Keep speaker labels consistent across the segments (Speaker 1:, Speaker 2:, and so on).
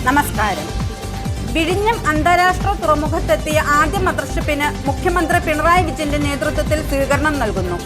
Speaker 1: നമസ്കാരം. വിഴിഞ്ഞം അന്താരാഷ്ട്ര തുറമുഖത്തെത്തിയ ആദ്യ മദർഷിപ്പിന് മുഖ്യമന്ത്രി പിണറായി വിജയന്റെ നേതൃത്വത്തിൽ സ്വീകരണം നൽകുന്നു.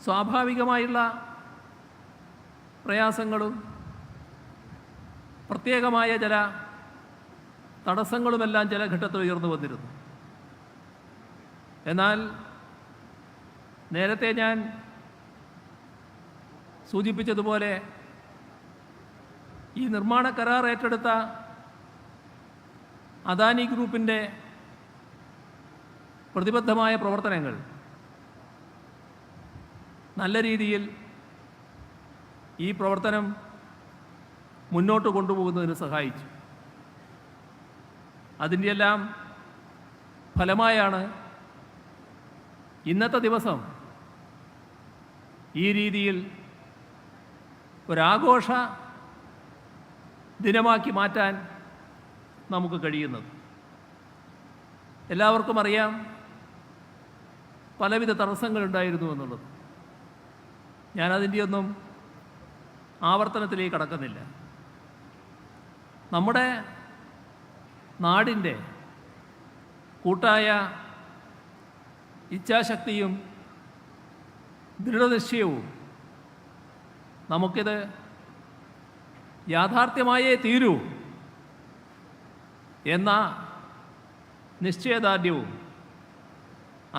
Speaker 2: സ്വാഭാവികമായുള്ള പ്രയാസങ്ങളും പ്രത്യേകമായ ചില തടസ്സങ്ങളുമെല്ലാം ചില ഘട്ടത്തിൽ ഉയർന്നു വന്നിരുന്നു. എന്നാൽ നേരത്തെ ഞാൻ സൂചിപ്പിച്ചതുപോലെ ഈ നിർമ്മാണ കരാർ ഏറ്റെടുത്ത അദാനി ഗ്രൂപ്പിൻ്റെ പ്രതിബദ്ധമായ പ്രവർത്തനങ്ങൾ നല്ല രീതിയിൽ ഈ പ്രവർത്തനം മുന്നോട്ട് കൊണ്ടുപോകുന്നതിന് സഹായിച്ചു. അതിൻ്റെയെല്ലാം ഫലമായാണ് ഇന്നത്തെ ദിവസം ഈ രീതിയിൽ ഒരാഘോഷ ദിനമാക്കി മാറ്റാൻ നമുക്ക് കഴിയുന്നത്. എല്ലാവർക്കും അറിയാം പലവിധ തടസ്സങ്ങളുണ്ടായിരുന്നു എന്നുള്ളത്. ഞാനതിൻ്റെയൊന്നും ആവർത്തനത്തിലേക്ക് കടക്കുന്നില്ല. നമ്മുടെ നാടിൻ്റെ കൂട്ടായ ഇച്ഛാശക്തിയും ദൃഢനിശ്ചയവും നമുക്കിത് യാഥാർത്ഥ്യമായേ തീരൂ എന്ന നിശ്ചയദാർഢ്യവും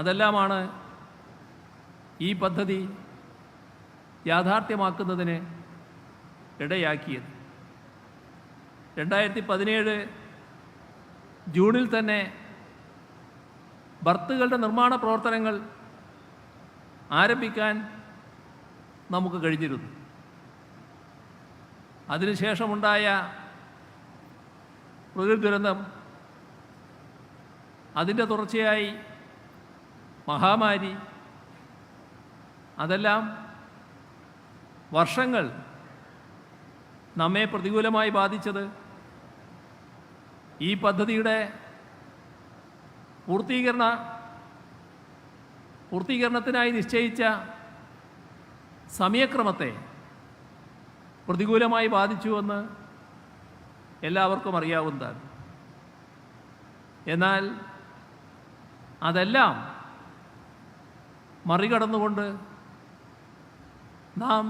Speaker 2: അതെല്ലാമാണ് ഈ പദ്ധതി യാഥാർത്ഥ്യമാക്കുന്നതിന് ഇടയാക്കിയത്. 2017 ജൂണിൽ തന്നെ ബർത്തുകളുടെ നിർമ്മാണ പ്രവർത്തനങ്ങൾ ആരംഭിക്കാൻ നമുക്ക് കഴിഞ്ഞിരുന്നു. അതിനുശേഷമുണ്ടായ പ്രകൃതി ദുരന്തം, അതിൻ്റെ തുടർച്ചയായി മഹാമാരി, അതെല്ലാം വർഷങ്ങൾ നമ്മെ പ്രതികൂലമായി ബാധിച്ചത് ഈ പദ്ധതിയുടെ പൂർത്തീകരണത്തിനായി നിശ്ചയിച്ച സമയക്രമത്തെ പ്രതികൂലമായി ബാധിച്ചുവെന്ന് എല്ലാവർക്കും അറിയാവുന്നതാണ്. എന്നാൽ അതെല്ലാം മറികടന്നുകൊണ്ട് നാം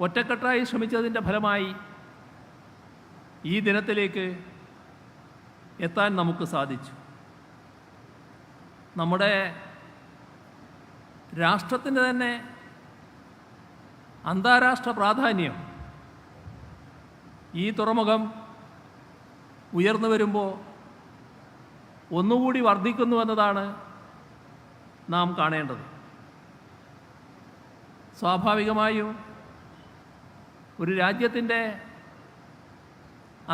Speaker 2: ഒറ്റക്കെട്ടായി ശ്രമിച്ചതിൻ്റെ ഫലമായി ഈ ദിനത്തിലേക്ക് എത്താൻ നമുക്ക് സാധിച്ചു. നമ്മുടെ രാഷ്ട്രത്തിൻ്റെ തന്നെ അന്താരാഷ്ട്ര പ്രാധാന്യം ഈ തുറമുഖം ഉയർന്നു വരുമ്പോൾ ഒന്നുകൂടി വർദ്ധിക്കുന്നു എന്നതാണ് നാം കാണേണ്ടത്. സ്വാഭാവികമായും ഒരു രാജ്യത്തിൻ്റെ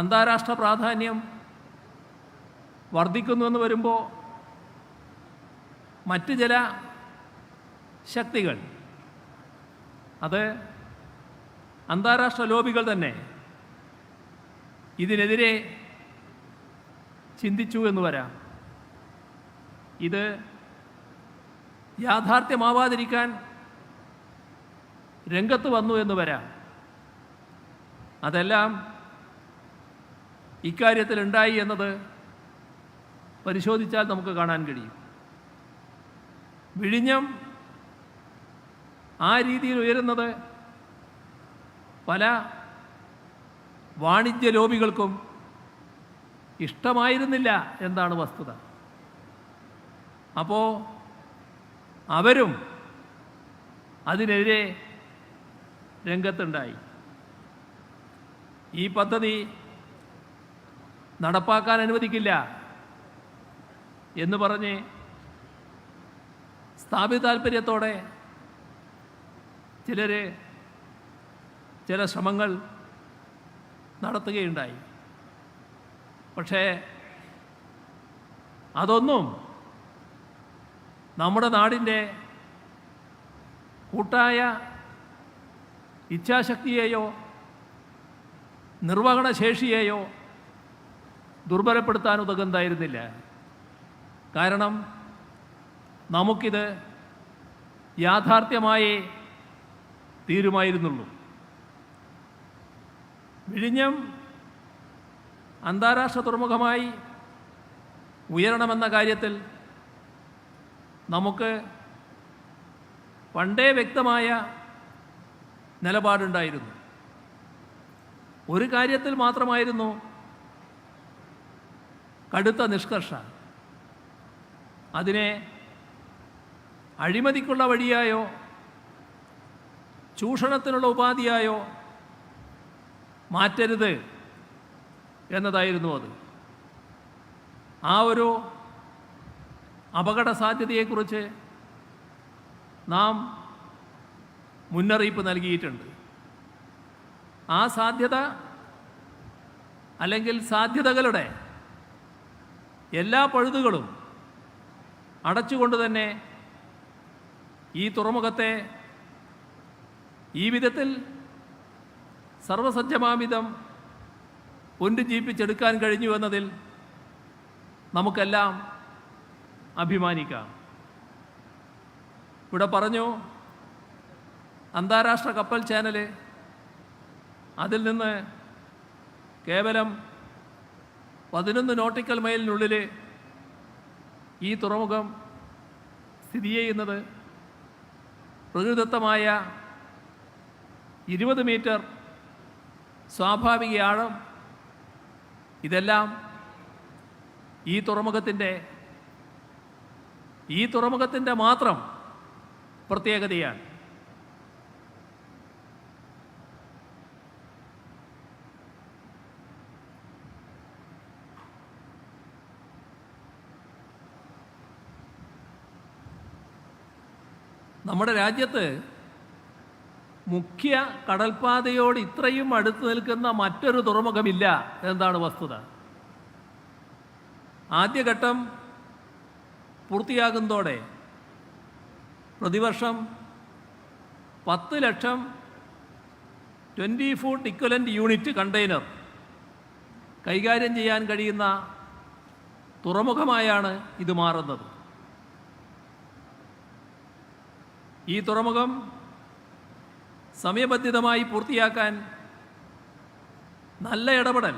Speaker 2: അന്താരാഷ്ട്ര പ്രാധാന്യം വർദ്ധിക്കുന്നുവെന്ന് വരുമ്പോൾ മറ്റ് ചില ശക്തികൾ, അത് അന്താരാഷ്ട്ര ലോബികൾ തന്നെ ഇതിനെതിരെ ചിന്തിച്ചു എന്ന് വരാം. ഇത് യാഥാർത്ഥ്യമാവാതിരിക്കാൻ രംഗത്ത് വന്നു എന്ന് വരാം. അതെല്ലാം ഇക്കാര്യത്തിൽ ഉണ്ടായി എന്നത് പരിശോധിച്ചാൽ നമുക്ക് കാണാൻ കഴിയും. വിഴിഞ്ഞം ആ രീതിയിൽ ഉയരുന്നത് പല വാണിജ്യ ലോബികൾക്കും ഇഷ്ടമായിരുന്നില്ല എന്നാണ് വസ്തുത. അപ്പോൾ അവരും അതിനെതിരെ രംഗത്തുണ്ടായി. ഈ പദ്ധതി നടപ്പാക്കാൻ അനുവദിക്കില്ല എന്ന് പറഞ്ഞ് സ്ഥാപിത താൽപ്പര്യത്തോടെ ചില ശ്രമങ്ങൾ നടത്തുകയുണ്ടായി. പക്ഷേ അതൊന്നും നമ്മുടെ നാടിൻ്റെ കൂട്ടായ ഇച്ഛാശക്തിയെയോ നിർവഹണശേഷിയെയോ ദുർബലപ്പെടുത്താൻ ഉതകുന്നതായിരുന്നില്ല. കാരണം നമുക്കിത് യാഥാർത്ഥ്യമായേ തീരുമായിരുന്നുള്ളൂ. വിഴിഞ്ഞം അന്താരാഷ്ട്ര തുറമുഖമായി ഉയരണമെന്ന കാര്യത്തിൽ നമുക്ക് പണ്ടേ വ്യക്തമായ നിലപാടുണ്ടായിരുന്നു. ഒരു കാര്യത്തിൽ മാത്രമായിരുന്നു കടുത്ത നിഷ്കർഷ. അതിനെ അഴിമതിക്കുള്ള വഴിയായോ ചൂഷണത്തിനുള്ള ഉപാധിയായോ മാറ്റരുത് എന്നതായിരുന്നു അത്. ആ ഒരു അപകട സാധ്യതയെക്കുറിച്ച് നാം മുന്നറിയിപ്പ് നൽകിയിട്ടുണ്ട്. ആ സാധ്യത അല്ലെങ്കിൽ സാധ്യതകളുടെ എല്ലാ പഴുതുകളും അടച്ചുകൊണ്ട് തന്നെ ഈ തുറമുഖത്തെ ഈ വിധത്തിൽ സർവസജ്ജമാവിധം പുനരുജ്ജീവിപ്പിച്ചെടുക്കാൻ കഴിഞ്ഞു എന്നതിൽ നമുക്കെല്ലാം അഭിമാനിക്കാം. ഇവിടെ പറഞ്ഞു അന്താരാഷ്ട്ര കപ്പൽ ചാനൽ, അതിൽ നിന്ന് കേവലം 11 നോട്ടിക്കൽ മൈലിനുള്ളിൽ ഈ തുറമുഖം സ്ഥിതി ചെയ്യുന്നത്. പ്രകൃതിദത്തമായ 20 മീറ്റർ സ്വാഭാവിക ആഴം, ഇതെല്ലാം ഈ തുറമുഖത്തിൻ്റെ മാത്രം പ്രത്യേകതയാണ്. നമ്മുടെ രാജ്യത്ത് മുഖ്യ കടൽപ്പാതയോട് ഇത്രയും അടുത്ത് നിൽക്കുന്ന മറ്റൊരു തുറമുഖമില്ല എന്നതാണ് വസ്തുത. ആദ്യഘട്ടം പൂർത്തിയാകുന്നതോടെ പ്രതിവർഷം 10 ലക്ഷം 20 ഫൂട്ട് ഇക്വലൻ്റ് യൂണിറ്റ് കണ്ടെയ്നർ കൈകാര്യം ചെയ്യാൻ കഴിയുന്ന തുറമുഖമായാണ് ഇത് മാറുന്നത്. ഈ തുറമുഖം സമയബന്ധിതമായി പൂർത്തിയാക്കാൻ നല്ല ഇടപെടൽ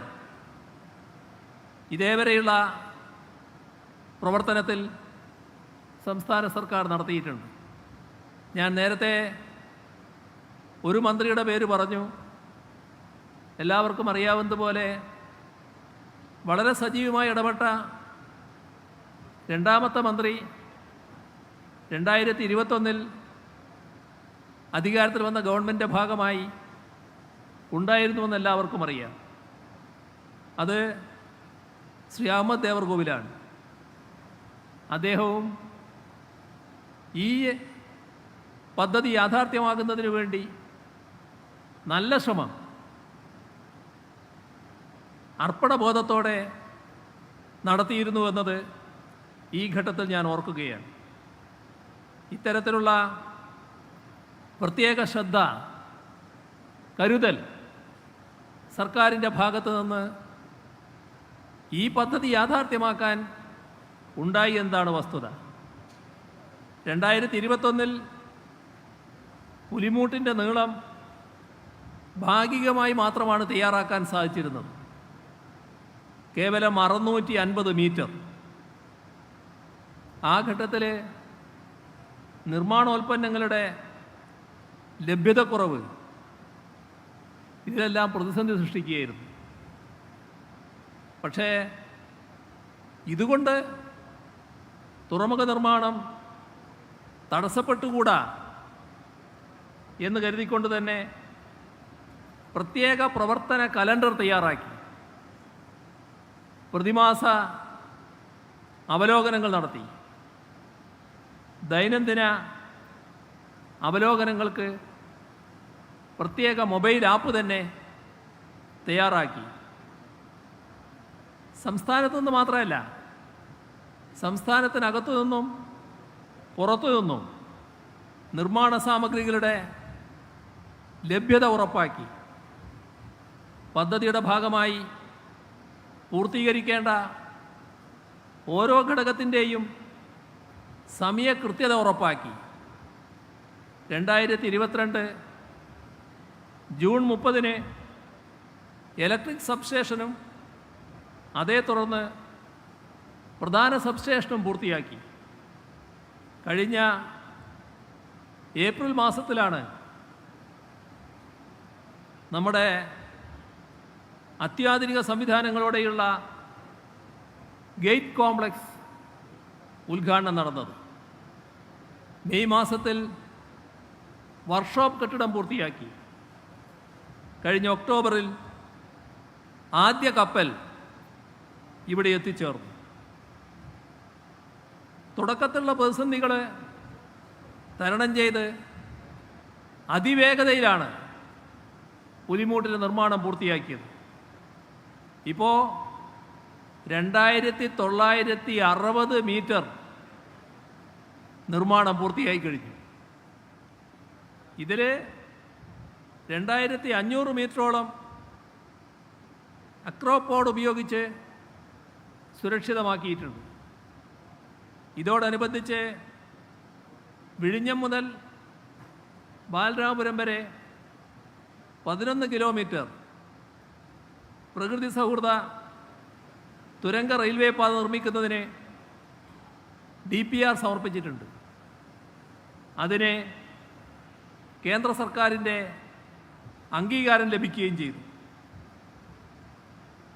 Speaker 2: ഇതേവരെയുള്ള പ്രവർത്തനത്തിൽ സംസ്ഥാന സർക്കാർ നടത്തിയിട്ടുണ്ട്. ഞാൻ നേരത്തെ ഒരു മന്ത്രിയുടെ പേര് പറഞ്ഞു. എല്ലാവർക്കും അറിയാവുന്നതുപോലെ വളരെ സജീവമായി ഇടപെട്ട രണ്ടാമത്തെ മന്ത്രി 2021 അധികാരത്തിൽ വന്ന ഗവൺമെൻറ്റിൻ്റെ ഭാഗമായി ഉണ്ടായിരുന്നുവെന്ന് എല്ലാവർക്കും അറിയാം. അത് ശ്രീ അഹമ്മദ് ദേവർകോവിലാണ്. അദ്ദേഹവും ഈ പദ്ധതി യാഥാർത്ഥ്യമാകുന്നതിന് വേണ്ടി നല്ല ശ്രമം അർപ്പണബോധത്തോടെ നടത്തിയിരുന്നു എന്നത് ഈ ഘട്ടത്തിൽ ഞാൻ ഓർക്കുകയാണ്. ഇത്തരത്തിലുള്ള പ്രത്യേക ശ്രദ്ധ, കരുതൽ സർക്കാരിൻ്റെ ഭാഗത്ത് നിന്ന് ഈ പദ്ധതി യാഥാർത്ഥ്യമാക്കാൻ ഉണ്ടായി എന്നതാണ് വസ്തുത. 2021 പുലിമൂട്ടിൻ്റെ നീളം ഭാഗികമായി മാത്രമാണ് തയ്യാറാക്കാൻ സാധിച്ചിരുന്നത്. കേവലം 650 മീറ്റർ. ആ ഘട്ടത്തിൽ നിർമ്മാണോൽപ്പന്നങ്ങളുടെ ലഭ്യതക്കുറവ് ഇതിലെല്ലാം പ്രതിസന്ധി സൃഷ്ടിക്കുകയായിരുന്നു. പക്ഷേ ഇതുകൊണ്ട് തുറമുഖ നിർമ്മാണം തടസ്സപ്പെട്ടുകൂടാ എന്ന് കരുതിക്കൊണ്ട് തന്നെ പ്രത്യേക പ്രവർത്തന കലണ്ടർ തയ്യാറാക്കി പ്രതിമാസ അവലോകനങ്ങൾ നടത്തി. ദൈനംദിന അവലോകനങ്ങൾക്ക് പ്രത്യേക മൊബൈൽ ആപ്പ് തന്നെ തയ്യാറാക്കി. സംസ്ഥാനത്തു നിന്ന് മാത്രമല്ല, സംസ്ഥാനത്തിനകത്തു നിന്നും പുറത്തു നിന്നും നിർമ്മാണ സാമഗ്രികളുടെ ലഭ്യത ഉറപ്പാക്കി. പദ്ധതിയുടെ ഭാഗമായി പൂർത്തീകരിക്കേണ്ട ഓരോ ഘടകത്തിൻ്റെയും സമയകൃത്യത ഉറപ്പാക്കി. 2022 ജൂൺ 30 ഇലക്ട്രിക് സബ്സ്റ്റേഷനും അതേ തുടർന്ന് പ്രധാന സബ്സ്റ്റേഷനും പൂർത്തിയാക്കി. കഴിഞ്ഞ ഏപ്രിൽ മാസത്തിലാണ് നമ്മുടെ അത്യാധുനിക സംവിധാനങ്ങളോടെയുള്ള ഗേറ്റ് കോംപ്ലക്സ് ഉദ്ഘാടനം നടന്നത്. മെയ് മാസത്തിൽ വർക്ക്ഷോപ്പ് കെട്ടിടം പൂർത്തിയാക്കി. കഴിഞ്ഞ ഒക്ടോബറിൽ ആദ്യ കപ്പൽ ഇവിടെ എത്തിച്ചേർന്നു. തുടക്കത്തിലുള്ള പ്രതിസന്ധികൾ തരണം ചെയ്ത് അതിവേഗതയിലാണ് പുലിമൂട്ടിൻ്റെ നിർമ്മാണം പൂർത്തിയാക്കിയത്. ഇപ്പോൾ 2960 മീറ്റർ നിർമ്മാണം പൂർത്തിയായി കഴിഞ്ഞു. ഇതിൽ 2500 മീറ്ററോളം അക്രോപോഡ് ഉപയോഗിച്ച് സുരക്ഷിതമാക്കിയിട്ടുണ്ട്. ഇതോടനുബന്ധിച്ച് വിഴിഞ്ഞം മുതൽ ബാലരാമപുരം വരെ 11 കിലോമീറ്റർ പ്രകൃതി സൗഹൃദ തുരങ്ക റെയിൽവേ പാത നിർമ്മിക്കുന്നതിന് DPR സമർപ്പിച്ചിട്ടുണ്ട്. അതിന് കേന്ദ്ര സർക്കാരിൻ്റെ അംഗീകാരം ലഭിക്കുകയും ചെയ്തു.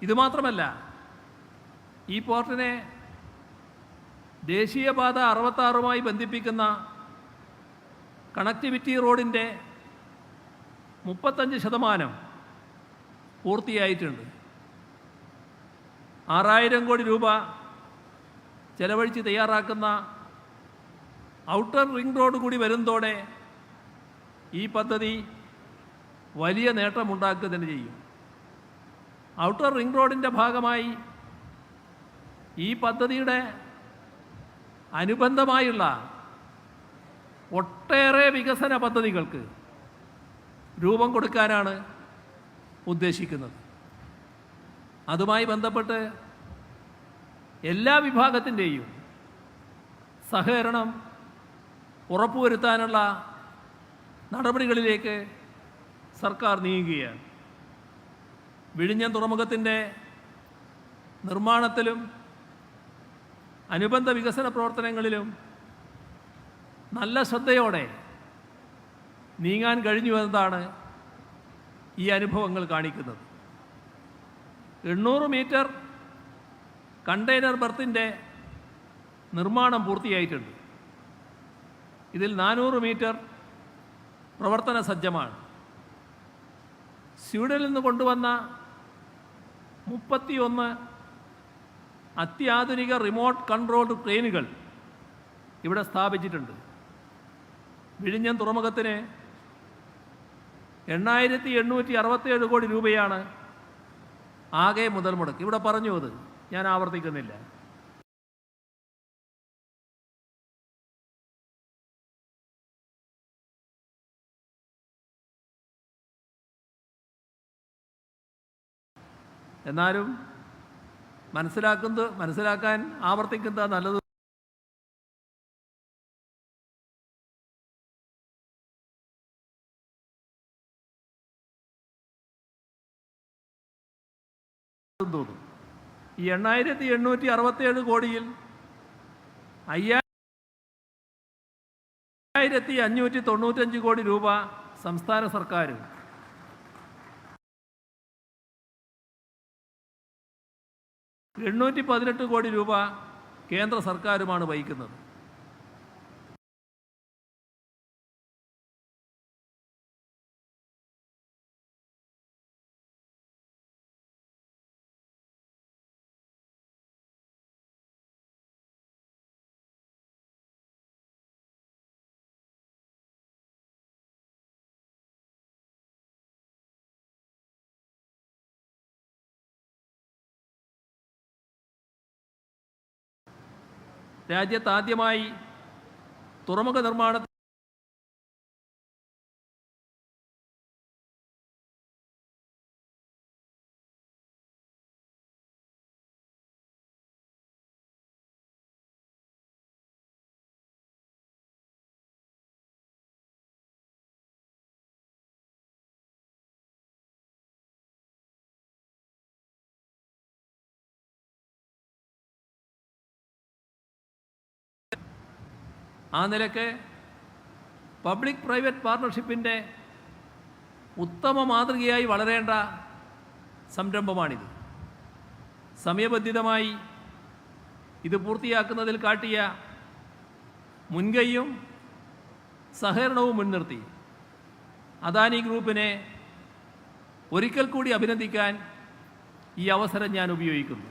Speaker 2: ഇതുമാത്രമല്ല, ഈ പോർട്ടിനെ ദേശീയപാത 66 ബന്ധിപ്പിക്കുന്ന കണക്ടിവിറ്റി റോഡിൻ്റെ 35% പൂർത്തിയായിട്ടുണ്ട്. 6000 കോടി രൂപ ചെലവഴിച്ച് തയ്യാറാക്കുന്ന ഔട്ടർ റിംഗ് റോഡ് കൂടി വരുന്നതോടെ ഈ പദ്ധതി വലിയ നേട്ടമുണ്ടാക്കുക തന്നെ ചെയ്യും. ഔട്ടർ റിംഗ് റോഡിൻ്റെ ഭാഗമായി ഈ പദ്ധതിയുടെ അനുബന്ധമായുള്ള ഒട്ടേറെ വികസന പദ്ധതികൾക്ക് രൂപം കൊടുക്കാനാണ് ഉദ്ദേശിക്കുന്നത്. അതുമായി ബന്ധപ്പെട്ട് എല്ലാ വിഭാഗത്തിൻ്റെയും സഹകരണം ഉറപ്പുവരുത്താനുള്ള നടപടികളിലേക്ക് സർക്കാർ നീങ്ങുകയാണ്. വിഴിഞ്ഞം തുറമുഖത്തിൻ്റെ നിർമ്മാണത്തിലും അനുബന്ധ വികസന പ്രവർത്തനങ്ങളിലും നല്ല ശ്രദ്ധയോടെ നീങ്ങാൻ കഴിഞ്ഞു എന്നതാണ് ഈ അനുഭവങ്ങൾ കാണിക്കുന്നത്. 800 മീറ്റർ കണ്ടെയ്നർ ബർത്തിൻ്റെ നിർമ്മാണം പൂർത്തിയായിട്ടുണ്ട്. ഇതിൽ 400 മീറ്റർ പ്രവർത്തന സജ്ജമാണ്. സ്വീഡനിൽ നിന്ന് കൊണ്ടുവന്ന 31 അത്യാധുനിക റിമോട്ട് കൺട്രോൾഡ് ട്രെയിനുകൾ ഇവിടെ സ്ഥാപിച്ചിട്ടുണ്ട്. വിഴിഞ്ഞം തുറമുഖത്തിന് 8867 കോടി രൂപയാണ് ആകെ മുതൽ മുടക്ക്. ഇവിടെ പറഞ്ഞു, അത് ഞാൻ ആവർത്തിക്കുന്നില്ല. എന്നാലും മനസ്സിലാക്കാൻ ആവർത്തിക്കുന്നത് നല്ലത്. തോന്നും. ഈ 8867 കോടിയിൽ 5595 കോടി രൂപ സംസ്ഥാന സർക്കാരും 818 കോടി രൂപ കേന്ദ്ര സർക്കാരുമാണ് വഹിക്കുന്നത്. രാജ്യത്ത് ആദ്യമായി തുറമുഖ നിർമ്മാണ ആ നിലയ്ക്ക് പബ്ലിക് പ്രൈവറ്റ് പാർട്ണർഷിപ്പിൻ്റെ ഉത്തമ മാതൃകയായി വളരേണ്ട സംരംഭമാണിത്. സമയബന്ധിതമായി ഇത് പൂർത്തിയാക്കുന്നതിൽ കാട്ടിയ മുൻകൈയും സഹകരണവും മുൻനിർത്തി അദാനി ഗ്രൂപ്പിനെ ഒരിക്കൽ കൂടി അഭിനന്ദിക്കാൻ ഈ അവസരം ഞാൻ ഉപയോഗിക്കുന്നു.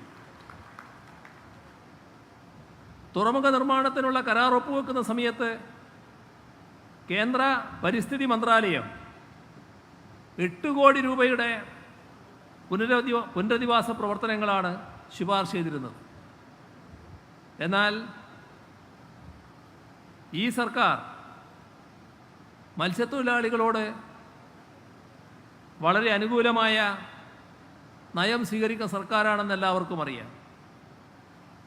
Speaker 2: തുറമുഖ നിർമ്മാണത്തിനുള്ള കരാർ ഒപ്പുവെക്കുന്ന സമയത്ത് കേന്ദ്ര പരിസ്ഥിതി മന്ത്രാലയം 8 കോടി രൂപയുടെ പുനരധിവാസ പ്രവർത്തനങ്ങളാണ് ശുപാർശ ചെയ്തിരുന്നത്. എന്നാൽ ഈ സർക്കാർ മത്സ്യത്തൊഴിലാളികളോട് വളരെ അനുകൂലമായ നയം സ്വീകരിക്കുന്ന സർക്കാരാണെന്ന് എല്ലാവർക്കും അറിയാം.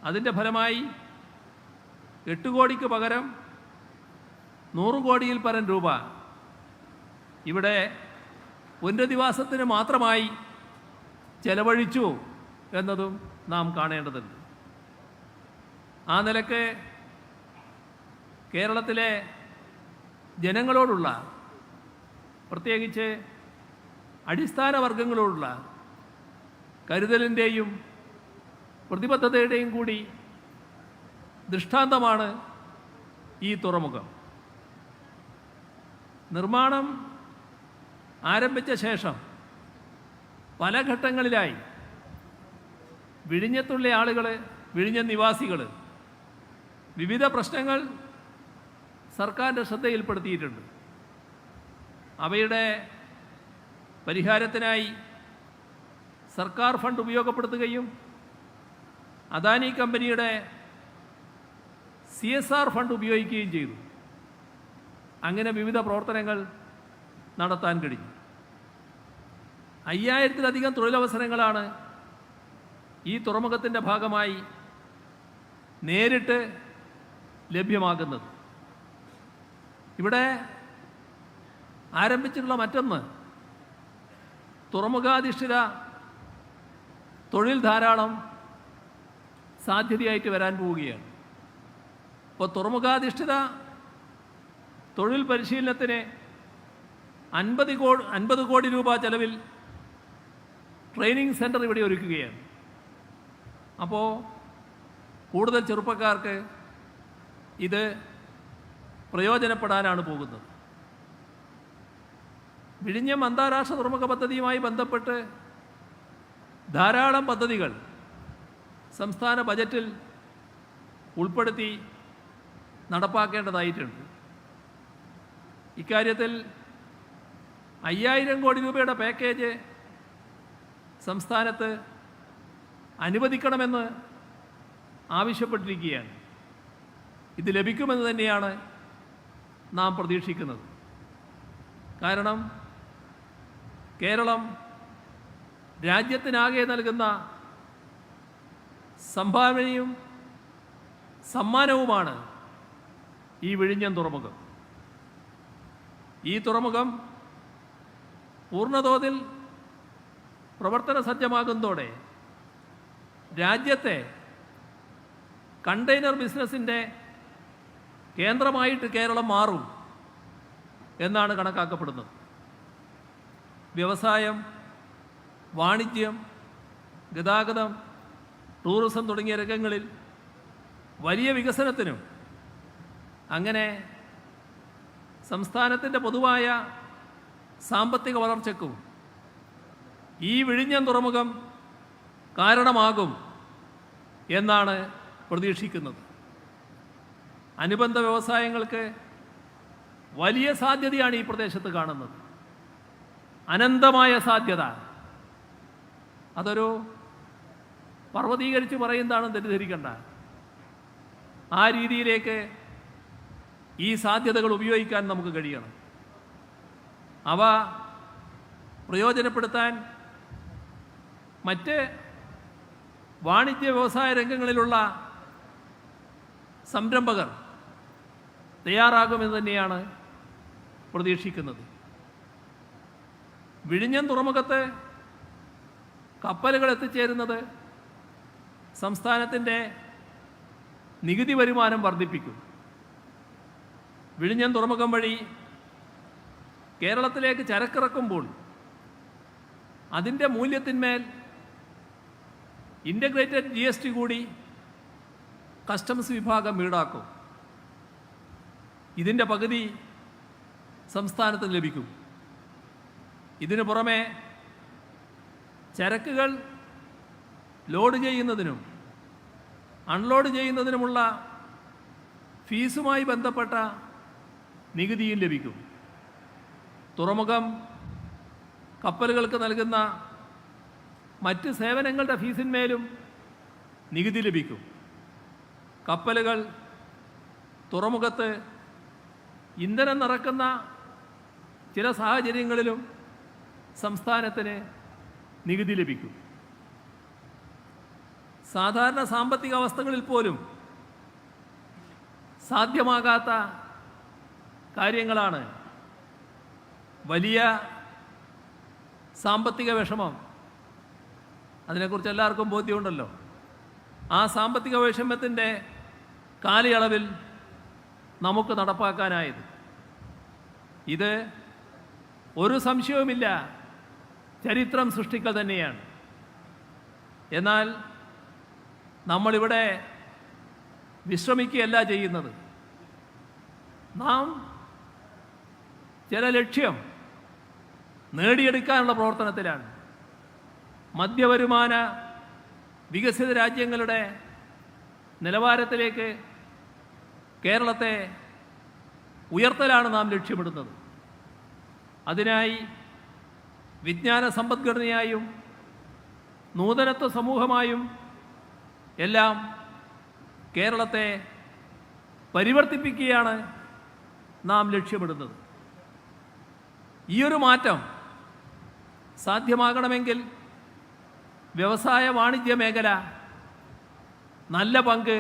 Speaker 2: അതിൻ്റെ ഫലമായി 8 കോടിക്ക് പകരം 100 കോടിയിൽ പരം രൂപ ഇവിടെ പുനരധിവാസത്തിന് മാത്രമായി ചെലവഴിച്ചു എന്നതും നാം കാണേണ്ടതുണ്ട്. ആ നിലയ്ക്ക് കേരളത്തിലെ ജനങ്ങളോടുള്ള, പ്രത്യേകിച്ച് അടിസ്ഥാന വർഗങ്ങളോടുള്ള കരുതലിൻ്റെയും പ്രതിബദ്ധതയുടെയും കൂടി ദൃഷ്ടാന്തമാണ് ഈ തുറമുഖം. നിർമ്മാണം ആരംഭിച്ച ശേഷം പല ഘട്ടങ്ങളിലായി വിഴിഞ്ഞത്തുള്ള ആളുകൾ, വിഴിഞ്ഞ നിവാസികൾ വിവിധ പ്രശ്നങ്ങൾ സർക്കാരിൻ്റെ ശ്രദ്ധയിൽപ്പെടുത്തിയിട്ടുണ്ട്. അവയുടെ പരിഹാരത്തിനായി സർക്കാർ ഫണ്ട് ഉപയോഗപ്പെടുത്തുകയും അദാനി കമ്പനിയുടെ CSR ഫണ്ട് ഉപയോഗിക്കുകയും ചെയ്തു. അങ്ങനെ വിവിധ പ്രവർത്തനങ്ങൾ നടത്താൻ കഴിഞ്ഞു. 5000-ലധികം തൊഴിലവസരങ്ങളാണ് ഈ തുറമുഖത്തിൻ്റെ ഭാഗമായി നേരിട്ട് ലഭ്യമാകുന്നത്. ഇവിടെ ആരംഭിച്ചിട്ടുള്ള മറ്റൊന്ന്, തുറമുഖാധിഷ്ഠിത തൊഴിൽ ധാരാളം സാധ്യതയായിട്ട് വരാൻ പോവുകയാണ്. ഇപ്പോൾ തുറമുഖാധിഷ്ഠിത തൊഴിൽ പരിശീലനത്തിന് 50 കോടി രൂപ ചെലവിൽ ട്രെയിനിങ് സെൻറ്റർ ഇവിടെ ഒരുക്കുകയാണ്. അപ്പോൾ കൂടുതൽ ചെറുപ്പക്കാർക്ക് ഇത് പ്രയോജനപ്പെടാനാണ് പോകുന്നത്. വിഴിഞ്ഞം അന്താരാഷ്ട്ര തുറമുഖ പദ്ധതിയുമായി ബന്ധപ്പെട്ട് ധാരാളം പദ്ധതികൾ സംസ്ഥാന ബജറ്റിൽ ഉൾപ്പെടുത്തി നടപ്പാക്കേണ്ടതായിട്ടുണ്ട്. ഇക്കാര്യത്തിൽ 5000 കോടി രൂപയുടെ പാക്കേജ് സംസ്ഥാനത്ത് അനുവദിക്കണമെന്ന് ആവശ്യപ്പെട്ടിരിക്കുകയാണ്. ഇത് ലഭിക്കുമെന്ന് തന്നെയാണ് നാം പ്രതീക്ഷിക്കുന്നത്. കാരണം കേരളം രാജ്യത്തിനാകെ നൽകുന്ന സംഭാവനയും സമ്മാനവുമാണ് ഈ വിഴിഞ്ഞം തുറമുഖം. ഈ തുറമുഖം പൂർണ്ണതോതിൽ പ്രവർത്തന സജ്ജമാകുന്നതോടെ രാജ്യത്തെ കണ്ടെയ്നർ ബിസിനസ്സിൻ്റെ കേന്ദ്രമായിട്ട് കേരളം മാറും എന്നാണ് കണക്കാക്കപ്പെടുന്നത്. വ്യവസായം, വാണിജ്യം, ഗതാഗതം, ടൂറിസം തുടങ്ങിയ രംഗങ്ങളിൽ വലിയ വികസനത്തിനും അങ്ങനെ സംസ്ഥാനത്തിൻ്റെ പൊതുവായ സാമ്പത്തിക വളർച്ചയ്ക്കും ഈ വിഴിഞ്ഞം തുറമുഖം കാരണമാകും എന്നാണ് പ്രതീക്ഷിക്കുന്നത്. അനുബന്ധ വ്യവസായങ്ങൾക്ക് വലിയ സാധ്യതയാണ് ഈ പ്രദേശത്ത് കാണുന്നത്. അനന്തമായ സാധ്യത. അതൊരു പർവ്വതീകരിച്ച് പറയുന്നതാണെന്ന് തെറ്റിദ്ധരിക്കേണ്ട. ആ രീതിയിലേക്ക് ഈ സാധ്യതകൾ ഉപയോഗിക്കാൻ നമുക്ക് കഴിയണം. അവ പ്രയോജനപ്പെടുത്താൻ മറ്റ് വാണിജ്യ വ്യവസായ രംഗങ്ങളിലുള്ള സംരംഭകർ തയ്യാറാകുമെന്ന് തന്നെയാണ് പ്രതീക്ഷിക്കുന്നത്. വിഴിഞ്ഞം തുറമുഖത്ത് കപ്പലുകൾ എത്തിച്ചേരുന്നത് സംസ്ഥാനത്തിൻ്റെ നികുതി വരുമാനം വർദ്ധിപ്പിക്കും. വിഴിഞ്ഞം തുറമുഖം വഴി കേരളത്തിലേക്ക് ചരക്കിറക്കുമ്പോൾ അതിൻ്റെ മൂല്യത്തിന്മേൽ ഇൻ്റഗ്രേറ്റഡ് GST കൂടി കസ്റ്റംസ് വിഭാഗം ഈടാക്കും. ഇതിൻ്റെ പകുതി സംസ്ഥാനത്തിന് ലഭിക്കും. ഇതിനു പുറമെ ചരക്കുകൾ ലോഡ് ചെയ്യുന്നതിനും അൺലോഡ് ചെയ്യുന്നതിനുമുള്ള ഫീസുമായി ബന്ധപ്പെട്ട നികുതിയും ലഭിക്കും. തുറമുഖം കപ്പലുകൾക്ക് നൽകുന്ന മറ്റ് സേവനങ്ങളുടെ ഫീസിന്മേലും നികുതി ലഭിക്കും. കപ്പലുകൾ തുറമുഖത്ത് ഇന്ധനം നിറക്കുന്ന ചില സാഹചര്യങ്ങളിലും സംസ്ഥാനത്തിന് നികുതി ലഭിക്കും. സാധാരണ സാമ്പത്തിക അവസ്ഥകളിൽ പോലും സാധ്യമാകാത്ത കാര്യങ്ങളാണ്. വലിയ സാമ്പത്തിക വിഷമം, അതിനെക്കുറിച്ച് എല്ലാവർക്കും ബോധ്യമുണ്ടല്ലോ. ആ സാമ്പത്തിക വൈഷമ്യത്തിൻ്റെ കാലയളവിൽ നമുക്ക് നടപ്പാക്കാനായത് ഇത് ഒരു സംശയവുമില്ല ചരിത്രം സൃഷ്ടിക്കൽ തന്നെയാണ്. എന്നാൽ നമ്മളിവിടെ വിശ്രമിക്കുകയല്ല ചെയ്യുന്നത്. നാം ചില ലക്ഷ്യം നേടിയെടുക്കാനുള്ള പ്രവർത്തനത്തിലാണ്. മധ്യവരുമാന വികസിത രാജ്യങ്ങളുടെ നിലവാരത്തിലേക്ക് കേരളത്തെ ഉയർത്തലാണ് നാം ലക്ഷ്യമിടുന്നത്. അതിനായി വിജ്ഞാന സമ്പദ്ഘടനയായും നൂതനത്വ സമൂഹമായും എല്ലാം കേരളത്തെ പരിവർത്തിപ്പിക്കുകയാണ് നാം ലക്ഷ്യമിടുന്നത്. ഈയൊരു മാറ്റം സാധ്യമാകണമെങ്കിൽ വ്യവസായ വാണിജ്യ മേഖല നല്ല പങ്ക്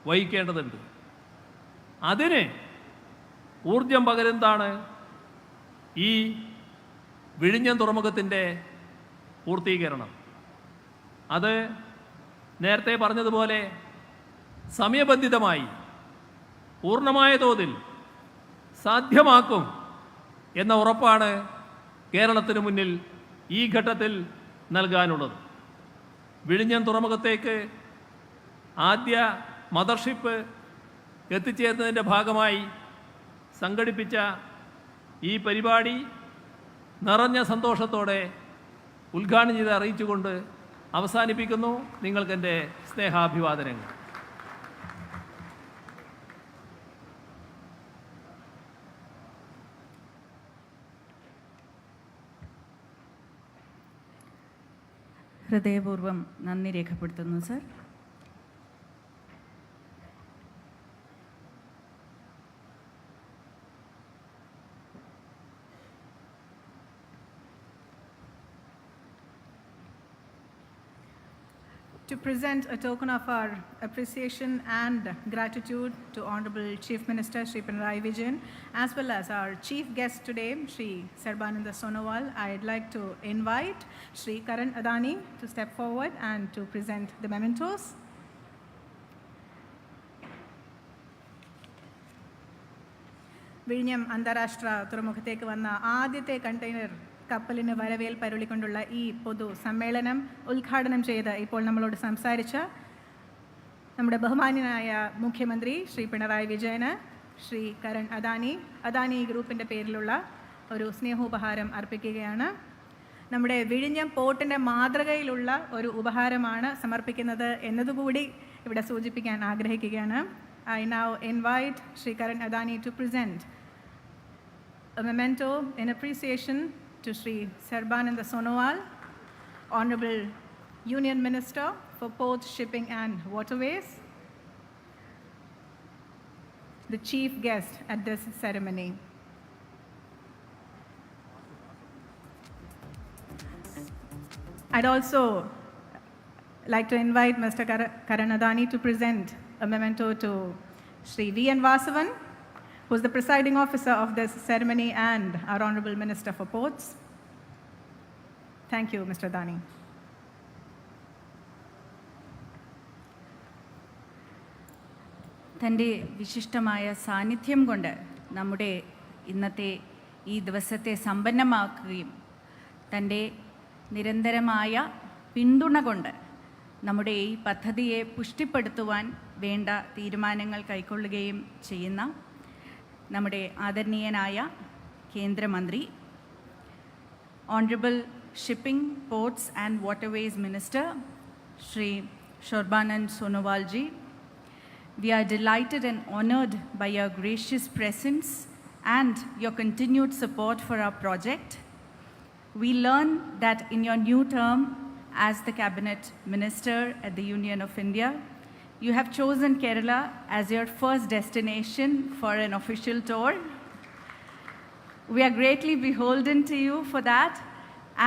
Speaker 2: വഹിക്കേണ്ടതുണ്ട്. അതിന് ഊർജം പകരുന്നതാണ് ഈ വിഴിഞ്ഞം തുറമുഖത്തിൻ്റെ പൂർത്തീകരണം. അത് നേരത്തെ പറഞ്ഞതുപോലെ സമയബന്ധിതമായി പൂർണ്ണമായ തോതിൽ സാധ്യമാക്കും എന്ന ഉറപ്പാണ് കേരളത്തിന് മുന്നിൽ ഈ ഘട്ടത്തിൽ നൽകാനുള്ളത്. വിഴിഞ്ഞം തുറമുഖത്തേക്ക് ആദ്യ മദർഷിപ്പ് എത്തിച്ചേരുന്നതിൻ്റെ ഭാഗമായി സംഘടിപ്പിച്ച ഈ പരിപാടി നിറഞ്ഞ സന്തോഷത്തോടെ ഉദ്ഘാടനം ചെയ്ത് അറിയിച്ചുകൊണ്ട് അവസാനിപ്പിക്കുന്നു. നിങ്ങൾക്കെൻ്റെ സ്നേഹാഭിവാദനങ്ങൾ.
Speaker 1: ഹൃദയപൂർവ്വം നന്ദി രേഖപ്പെടുത്തുന്നു sir.
Speaker 3: To present a token of our appreciation and gratitude to Honorable Chief Minister Shri Pinarayi Vijayan, as well as our chief guest today, Shri Sarbananda Sonowal, I'd like to invite Shri Karan Adani to step forward and to present the mementos. വിഴിഞ്ഞം അന്താരാഷ്ട്ര തുറമുഖത്തേക്ക് വന്ന ആദ്യത്തെ container കപ്പലിന് വരവേൽപ്പരുളിക്കൊണ്ടുള്ള ഈ പൊതു സമ്മേളനം ഉദ്ഘാടനം ചെയ്ത് ഇപ്പോൾ നമ്മളോട് സംസാരിച്ച നമ്മുടെ ബഹുമാന്യനായ മുഖ്യമന്ത്രി ശ്രീ പിണറായി വിജയന് ശ്രീ കരൺ അദാനി ഗ്രൂപ്പിൻ്റെ പേരിലുള്ള ഒരു സ്നേഹോപഹാരം അർപ്പിക്കുകയാണ്. നമ്മുടെ വിഴിഞ്ഞം പോർട്ടിൻ്റെ മാതൃകയിലുള്ള ഒരു ഉപഹാരമാണ് സമർപ്പിക്കുന്നത് എന്നതുകൂടി ഇവിടെ സൂചിപ്പിക്കാൻ ആഗ്രഹിക്കുകയാണ്. I now invite Shri Karan Adani to present a memento in appreciation to Shri Sarbananda Sonowal, Honorable Union Minister for Ports, Shipping and Waterways, the chief guest at this ceremony. I'd also like to invite Mr. Karan Adani to present a memento to Shri V.N. Vasavan, who is the presiding officer of this ceremony and our Honorable Minister for Ports. Thank you, Mr. Adani.
Speaker 4: തൻ്റെ വിശിഷ്ടമായ സാന്നിധ്യം കൊണ്ട് നമ്മുടെ ഇന്നത്തെ ഈ ദിവസത്തെ സമ്പന്നമാക്കുകയും തൻ്റെ നിരന്തരമായ പിന്തുണ കൊണ്ട് നമ്മുടെ ഈ പദ്ധതിയെ പുഷ്ടിപ്പെടുത്തുവാൻ വേണ്ട തീരുമാനങ്ങൾ കൈക്കൊള്ളുകയും ചെയ്യുന്ന നമ്മുടെ ആദരണീയനായ കേന്ദ്രമന്ത്രി, honourable shipping, ports and waterways minister Shri Sarbananda Sonowal ji, we are delighted and honored by your gracious presence and your continued support for our project. We learn that in your new term as the Cabinet Minister at the Union of India, you have chosen Kerala as your first destination for an official tour. We are greatly beholden to you for that,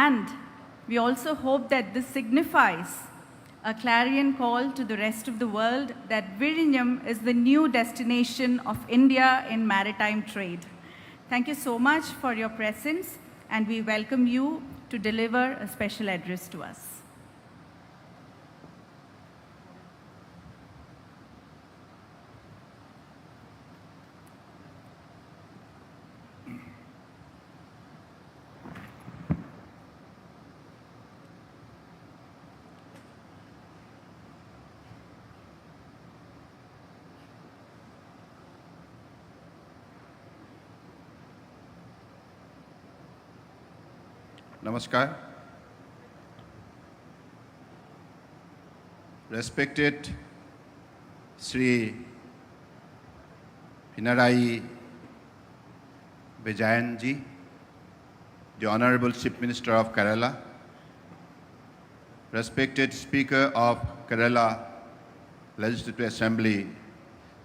Speaker 4: and we also hope that this signifies a clarion call to the rest of the world that Vizhinjam is the new destination of India in maritime trade. Thank you so much for your presence, and we welcome you to deliver a special address to us.
Speaker 5: Namaskar. Respected Sri Pinarayi Vijayan ji, the Honorable Chief Minister of Kerala, respected Speaker of Kerala Legislative Assembly,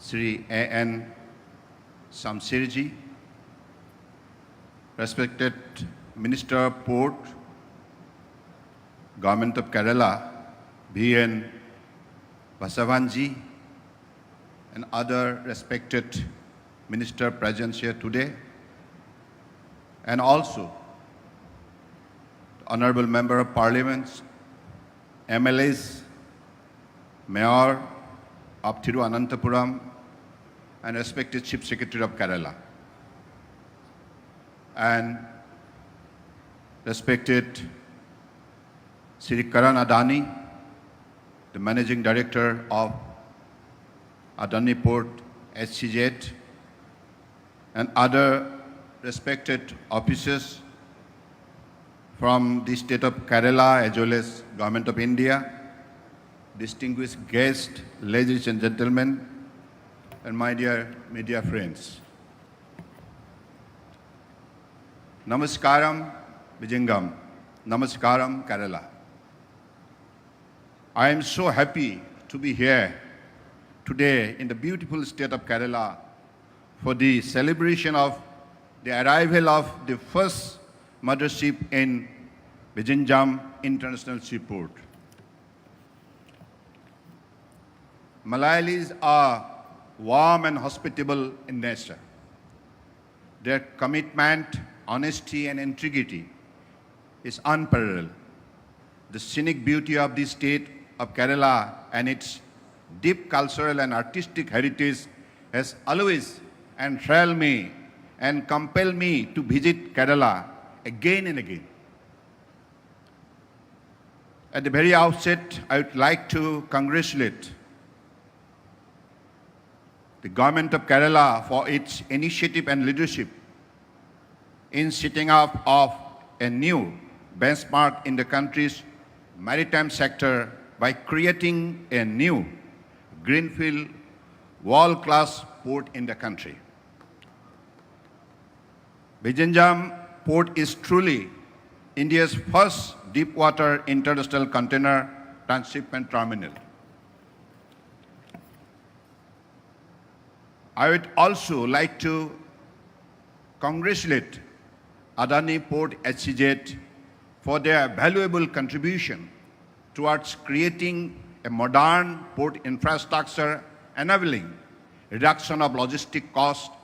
Speaker 5: Sri A.N. Shamsher ji, respected Minister of Port, Government of Kerala, V.N. Vasavan ji, and other respected minister present here today, and also Honorable Member of Parliament, MLAs, Mayor of Thiruvananthapuram, and respected Chief Secretary of Kerala, and respected Shri Karan Adani, the Managing Director of Adani Port SCZ, and other respected officers from the state of Kerala as well as Government of India, distinguished guests, ladies and gentlemen, and my dear media friends. Namaskaram Vizhinjam, Namaskaram Kerala. I am so happy to be here today in the beautiful state of Kerala for the celebration of the arrival of the first mothership in Vizhinjam International Seaport. Malayalis are warm and hospitable in nature. Their commitment, honesty and integrity is unparalleled. The scenic beauty of the state of Kerala and its deep cultural and artistic heritage has always enthralled me and compelled me to visit Kerala again and again. At the very outset, I would like to congratulate the government of Kerala for its initiative and leadership in setting up of a new benchmark in the country's maritime sector by creating a new greenfield world-class port in the country. Vizhinjam Port is truly India's first deep-water international container transshipment terminal. I would also like to congratulate Adani Port SEZ for their valuable contribution towards creating a modern port infrastructure enabling reduction of logistic costs,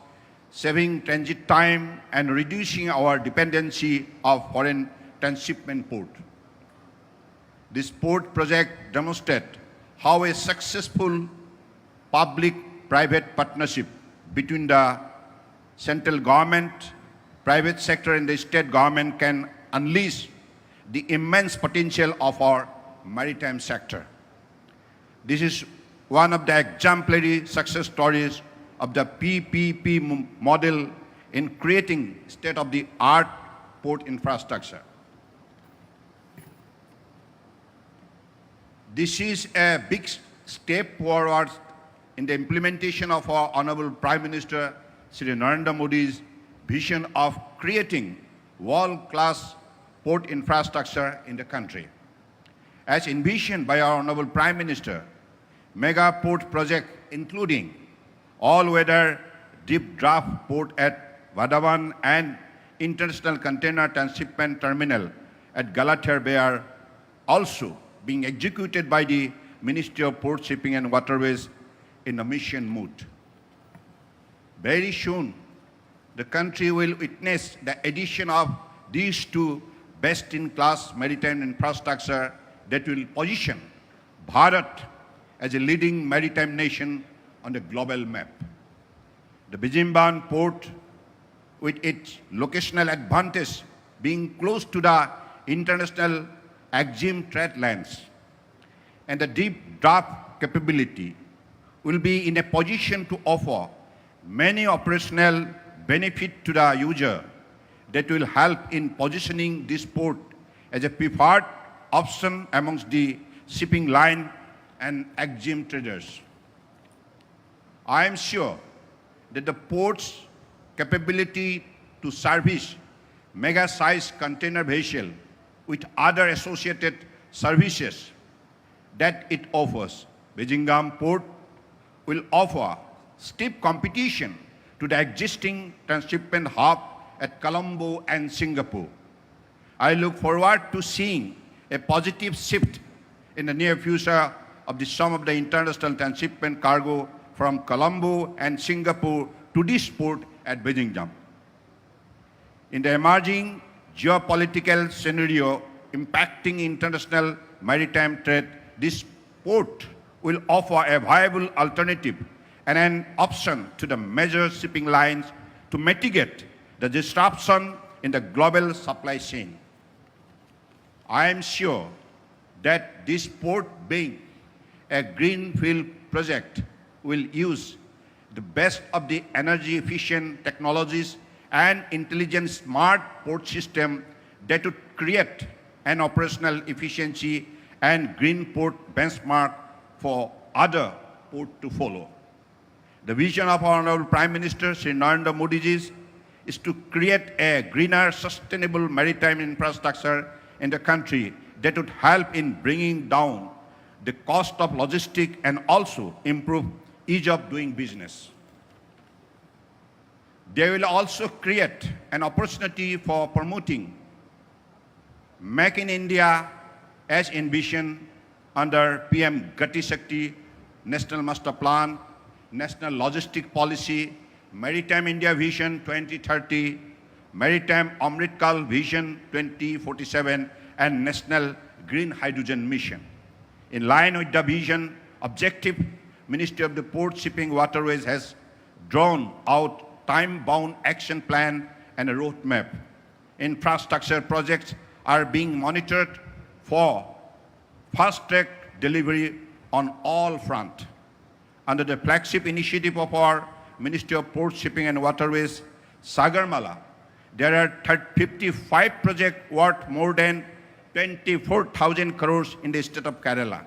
Speaker 5: saving transit time, and reducing our dependency of foreign transshipment port. This port project demonstrates how a successful public-private partnership between the central government, private sector, and the state government can unleash the immense potential of our maritime sector. This is one of the exemplary success stories of the PPP model in creating state-of-the-art port infrastructure. This is a big step forward in the implementation of our Honorable Prime Minister Shri Narendra Modi's vision of creating world-class port infrastructure in the country. As envisioned by our Honorable Prime Minister, mega port project including all-weather deep draft port at Vadhavan and international container transshipment terminal at Galathiar Bay are also being executed by the Ministry of Port Shipping and Waterways in a mission mood. Very soon, the country will witness the addition of these two best-in-class maritime infrastructure that will position Bharat as a leading maritime nation on the global map. The Vizhinjam port, with its locational advantage being close to the international AXIM trade lanes and the deep draft capability, will be in a position to offer many operational benefits to the user that will help in positioning this port as a preferred option amongst the shipping line and AXIM traders. I am sure that the port's capability to service mega-sized container vessel with other associated services that it offers, Vizhinjam Port will offer steep competition to the existing transshipment hub at Colombo and Singapore. I look forward to seeing a positive shift in the near future of some of the international transshipment cargo from Colombo and Singapore to this port at Vizhinjam. In the emerging geopolitical scenario impacting international maritime trade, this port will offer a viable alternative and an option to the major shipping lines to mitigate the disruption in the global supply chain. I am sure that this port, being a greenfield project, will use the best of the energy-efficient technologies and intelligent smart port system that would create an operational efficiency and green port benchmark for other ports to follow. The vision of our Honorable Prime Minister Shri Narendra Modi ji is to create a greener, sustainable maritime infrastructure in the country that would help in bringing down the cost of logistics and also improve ease of doing business. They will also create an opportunity for promoting Make in India as envisioned under PM Gati Shakti National Master Plan, National Logistic Policy, Maritime India Vision 2030, Maritime Amrit Kal Vision 2047, and National Green Hydrogen Mission. In line with the vision objective, Ministry of the Port, Shipping, Waterways has drawn out time-bound action plan and a roadmap. Infrastructure projects are being monitored for fast-track delivery on all fronts. under the flagship initiative of our Ministry of Port, Shipping and Waterways, Sagarmala, there are 55 projects worth more than 24,000 crores in the state of Kerala.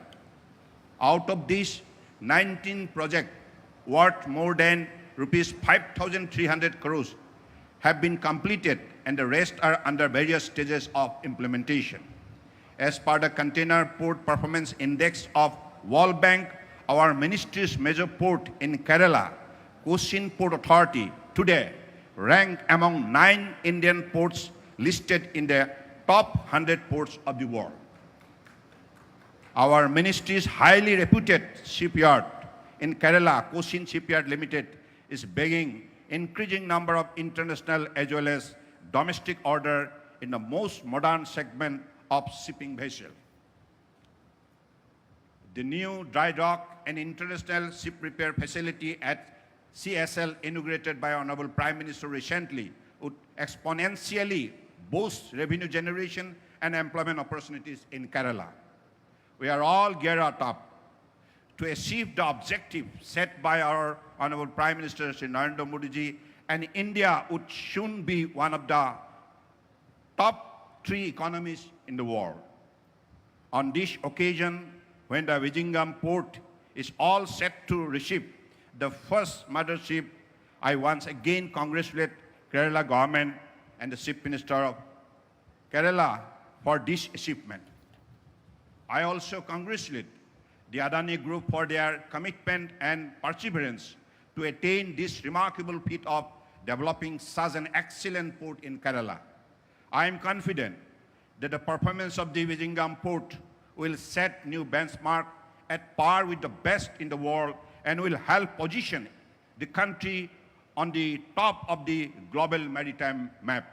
Speaker 5: Out of these, 19 projects worth more than rupees 5,300 crores have been completed and the rest are under various stages of implementation. As per the Container Port Performance Index of World Bank, our ministry's major port in Kerala, Cochin Port Authority, today ranked among 9 Indian ports listed in the top 100 ports of the world. Our ministry's highly reputed shipyard in Kerala, Cochin Shipyard Limited, is bagging increasing number of international as well as domestic order in the most modern segment of shipping vessel. The new dry dock and international ship repair facility at CSL, inaugurated by Honorable Prime Minister recently, would exponentially boost revenue generation and employment opportunities in Kerala. We are all geared up to achieve the objective set by our Honorable Prime Minister Shri Narendra Modi ji, and India would soon be one of the top 3 economies in the world. On this occasion, when the Vizhinjam port is all set to receive the first mothership, I once again congratulate Kerala government and the Chief Minister of Kerala for this achievement. I also congratulate the Adani Group for their commitment and perseverance to attain this remarkable feat of developing such an excellent port in Kerala. I am confident that the performance of the Vizhinjam port will set new benchmark at par with the best in the world and will help position the country on the top of the global maritime map.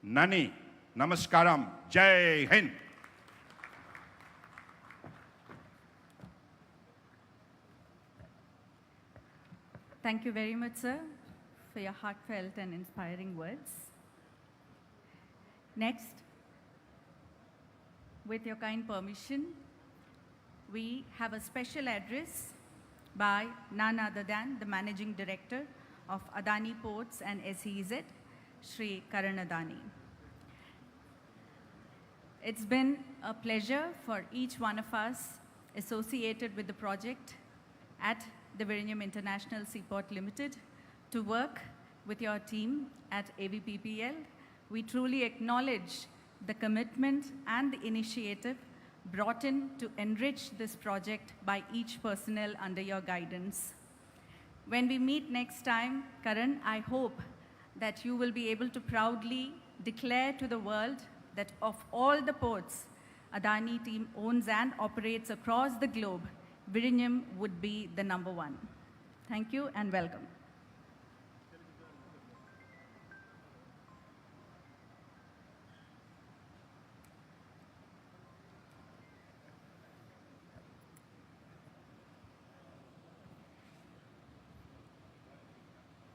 Speaker 5: Nani, Namaskaram, Jai Hind.
Speaker 4: Thank you very much, sir, for your heartfelt and inspiring words. Next, with your kind permission, we have a special address by none other than the Managing Director of Adani Ports and SEZ, Shri Karan Adani. It's been a pleasure for each one of us associated with the project at the Vizhinjam International Seaport Limited to work with your team at AVPPL. We truly acknowledge the commitment and the initiative brought in to enrich this project by each personnel under your guidance. When we meet next time, Karan, I hope that you will be able to proudly declare to the world that of all the ports Adani team owns and operates across the globe, Vizhinjam would be the #1. Thank you and welcome.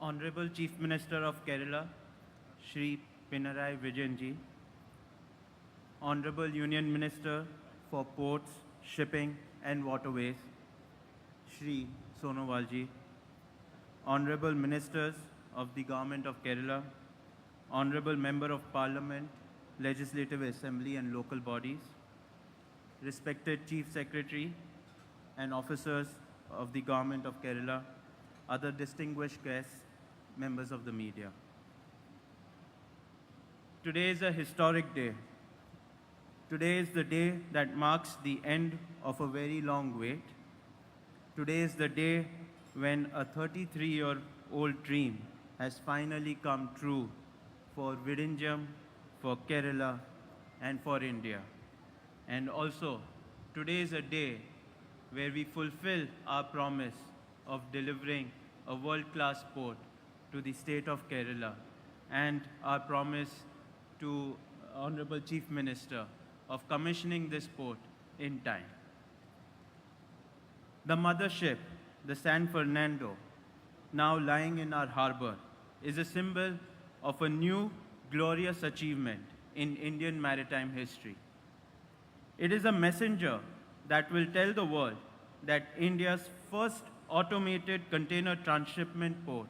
Speaker 6: Honorable Chief Minister of Kerala, Shri Pinarayi Vijayan ji, Honorable Union Minister for Ports, Shipping and Waterways, Shri Sonowal ji, Honorable Ministers of the Government of Kerala, Honorable Member of Parliament, Legislative Assembly and local bodies, respected Chief Secretary and officers of the Government of Kerala, other distinguished guests, members of the media. Today is a historic day. Today is the day that marks the end of a very long wait. Today is the day when a 33-year-old dream has finally come true for Vizhinjam, for Kerala, and for India. And also, today is a day where we fulfill our promise of delivering a world-class port to the state of Kerala and our promise to Honorable Chief Minister of commissioning this port in time. The mothership, the San Fernando, now lying in our harbor, is a symbol of a new glorious achievement in Indian maritime history. It is a messenger that will tell the world that India's first automated container transshipment port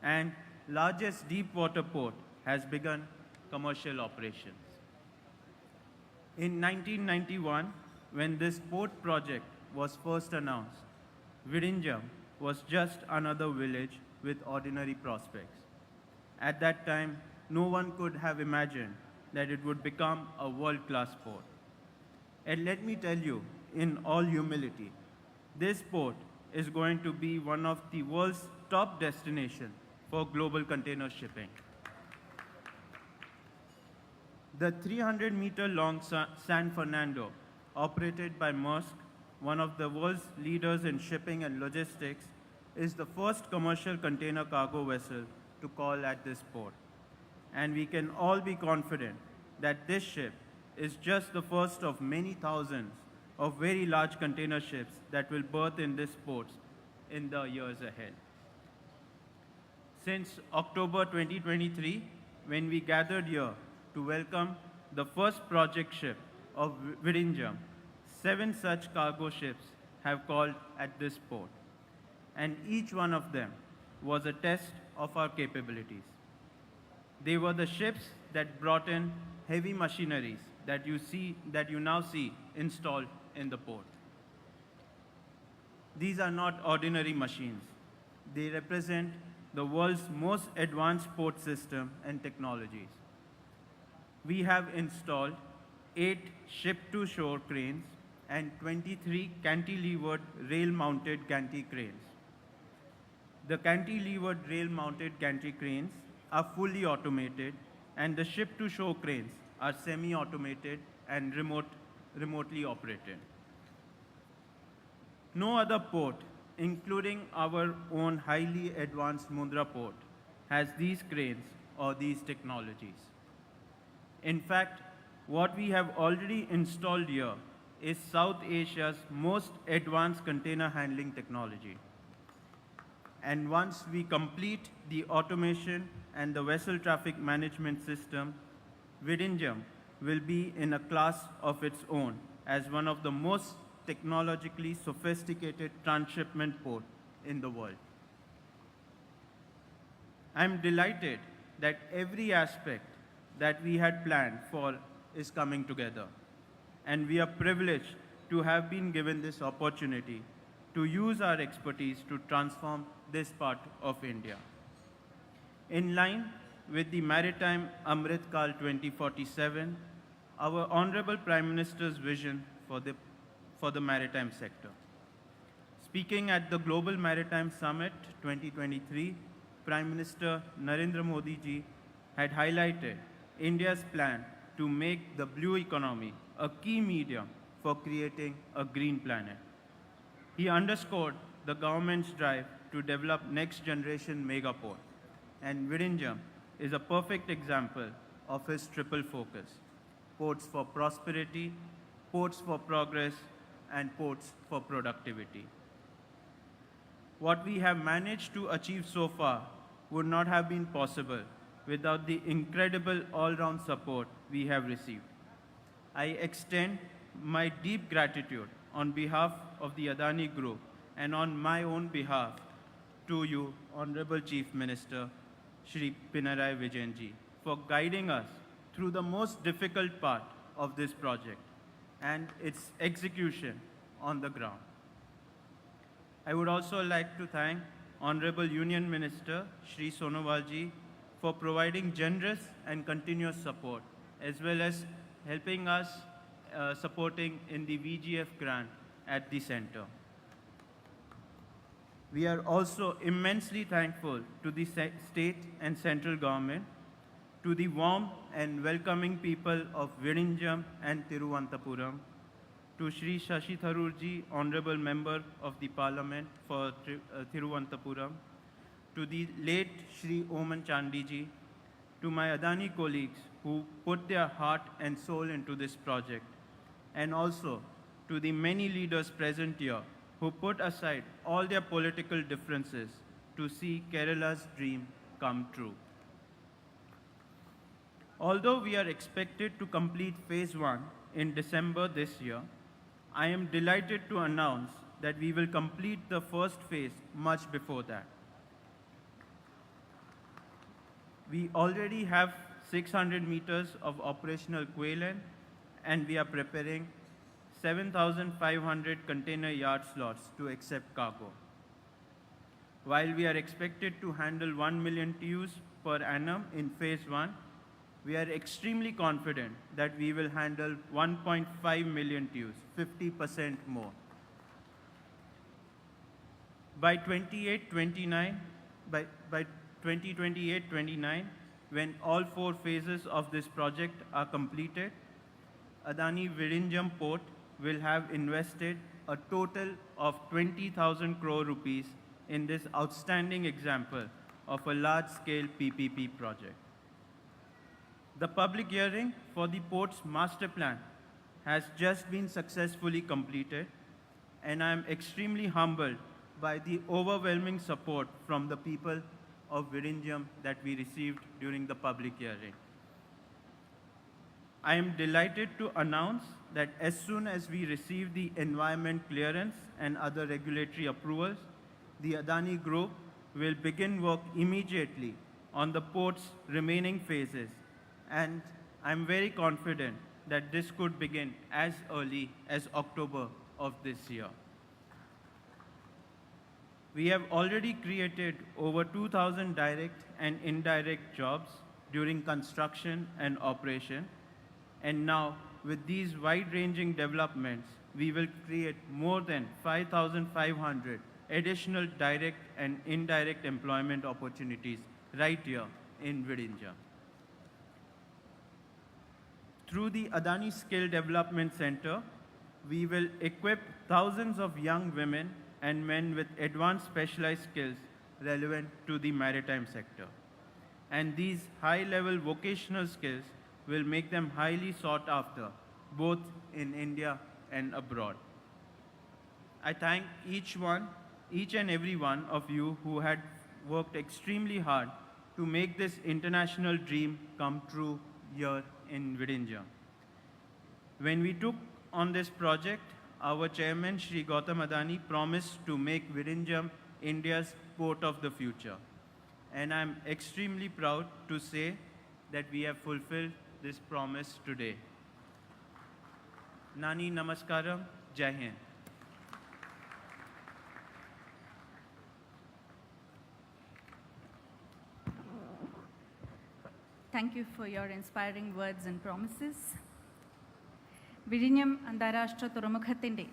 Speaker 6: and largest deep water port has begun commercial operations. In 1991, when this port project was first announced, Virinjam was just another village with ordinary prospects. At that time, no one could have imagined that it would become a world-class port. And let me tell you, in all humility, this port is going to be one of the world's top destinations for global container shipping. The 300-meter-long San Fernando, operated by Maersk, one of the world's leaders in shipping and logistics, is the first commercial container cargo vessel to call at this port. And we can all be confident that this ship is just the first of many thousands of very large container ships that will berth in this port in the years ahead. Since October 2023, when we gathered here to welcome the first project ship of Virinjam, 7 such cargo ships have called at this port, and each one of them was a test of our capabilities. They were the ships that brought in heavy machineries that you now see installed in the port. These are not ordinary machines. They represent the world's most advanced port system and technologies. We have installed 8 ship-to-shore cranes and 23 cantilevered rail-mounted gantry cranes. The cantilevered rail-mounted gantry cranes are fully automated, and the ship-to-shore cranes are semi-automated and remotely operated. No other port, including our own highly advanced Mundra port, has these cranes or these technologies. In fact, what we have already installed here is South Asia's most advanced container handling technology. And once we complete the automation and the vessel traffic management system, Virinjam will be in a class of its own as one of the most technologically sophisticated transshipment port in the world. I'm delighted that every aspect that we had planned for is coming together, and we are privileged to have been given this opportunity to use our expertise to transform this part of India. In line with the Maritime Amrit Kal 2047, our Honorable Prime Minister's vision for the maritime sector. Speaking at the Global Maritime Summit 2023, Prime Minister Narendra Modi ji had highlighted India's plan to make the blue economy a key medium for creating a green planet. He underscored the government's drive to develop next-generation megaport, and Virinjam is a perfect example of his triple focus: ports for prosperity, ports for progress, and ports for productivity. What we have managed to achieve so far would not have been possible without the incredible all-round support we have received. I extend my deep gratitude on behalf of the Adani Group and on my own behalf to you, Honorable Chief Minister, Shri Pinarayi Vijayan ji, for guiding us through the most difficult part of this project and its execution on the ground. I would also like to thank Honorable Union Minister Shri Sonowal ji for providing generous and continuous support, as well as helping us supporting in the VGF grant at the center. We are also immensely thankful to the state and central government, to the warm and welcoming people of Virinjam and Tiruvananthapuram, to Shri Shashi Tharoor ji, Honorable Member of the Parliament for Tiruvananthapuram, to the late Shri Oman Chandi ji, to my Adani colleagues who put their heart and soul into this project, and also to the many leaders present here who put aside all their political differences to see Kerala's dream come true. Although we are expected to complete phase 1 in December this year, I am delighted to announce that we will complete the first phase much before that. We already have 600 meters of operational quay lane, and we are preparing 7,500 container yard slots to accept cargo. While we are expected to handle 1 million TEUs per annum in phase 1, we are extremely confident that we will handle 1.5 million TEUs, 50% more. By 2028-29, when all 4 phases of this project are completed, Adani Virinjam Port will have invested a total of 20,000 crore rupees in this outstanding example of a large-scale PPP project. The public hearing for the port's master plan has just been successfully completed, and I am extremely humbled by the overwhelming support from the people of Virinjam that we received during the public hearing. I am delighted to announce that as soon as we receive the environment clearance and other regulatory approvals, the Adani Group will begin work immediately on the port's remaining phases, and I'm very confident that this could begin as early as October of this year. We have already created over 2,000 direct and indirect jobs during construction and operation, and now with these wide-ranging developments, we will create more than 5,500 additional direct and indirect employment opportunities right here in Virinjam. Through the Adani Skill Development Center, we will equip thousands of young women and men with advanced specialized skills relevant to the maritime sector. And these high-level vocational skills will make them highly sought after, both in India and abroad. I thank each and every one of you who had worked extremely hard to make this international dream come true here in Virinjam. When we took on this project, our chairman, Shri Gautam Adani, promised to make Virinjam India's port of the future. And I'm extremely proud to say that we have fulfilled this promise today. Nani Namaskaram, Jai Hind.
Speaker 4: Thank you for your inspiring words and promises. വിഴിഞ്ഞം അന്താരാഷ്ട്ര തുറമുഖത്തിൻ്റെ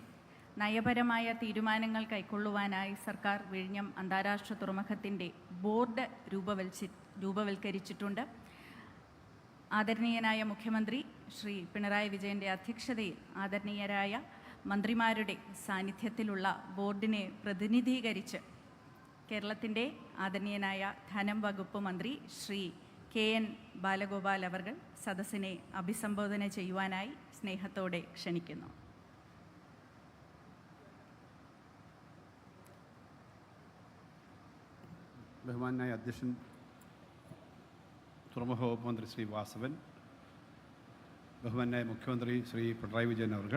Speaker 4: നയപരമായ തീരുമാനങ്ങൾ കൈക്കൊള്ളുവാനായി സർക്കാർ വിഴിഞ്ഞം അന്താരാഷ്ട്ര തുറമുഖത്തിൻ്റെ board രൂപവൽക്കരിച്ചിട്ടുണ്ട്. ആദരണീയനായ മുഖ്യമന്ത്രി ശ്രീ പിണറായി വിജയൻ്റെ അധ്യക്ഷതയിൽ ആദരണീയരായ മന്ത്രിമാരുടെ സാന്നിധ്യത്തിലുള്ള ബോർഡിനെ പ്രതിനിധീകരിച്ച് കേരളത്തിൻ്റെ ആദരണീയനായ ധനം വകുപ്പ് മന്ത്രി ശ്രീ KN ബാലഗോപാൽ അവർ സദസ്സിനെ അഭിസംബോധന ചെയ്യുവാനായി സ്നേഹത്തോടെ ക്ഷണിക്കുന്നു.
Speaker 7: ബഹുമാനായ അധ്യക്ഷൻ തുറമുഖ വകുപ്പ് മന്ത്രി ശ്രീ വാസവൻ, ബഹുമാനായ മുഖ്യമന്ത്രി ശ്രീ പിണറായി വിജയൻ അവർ,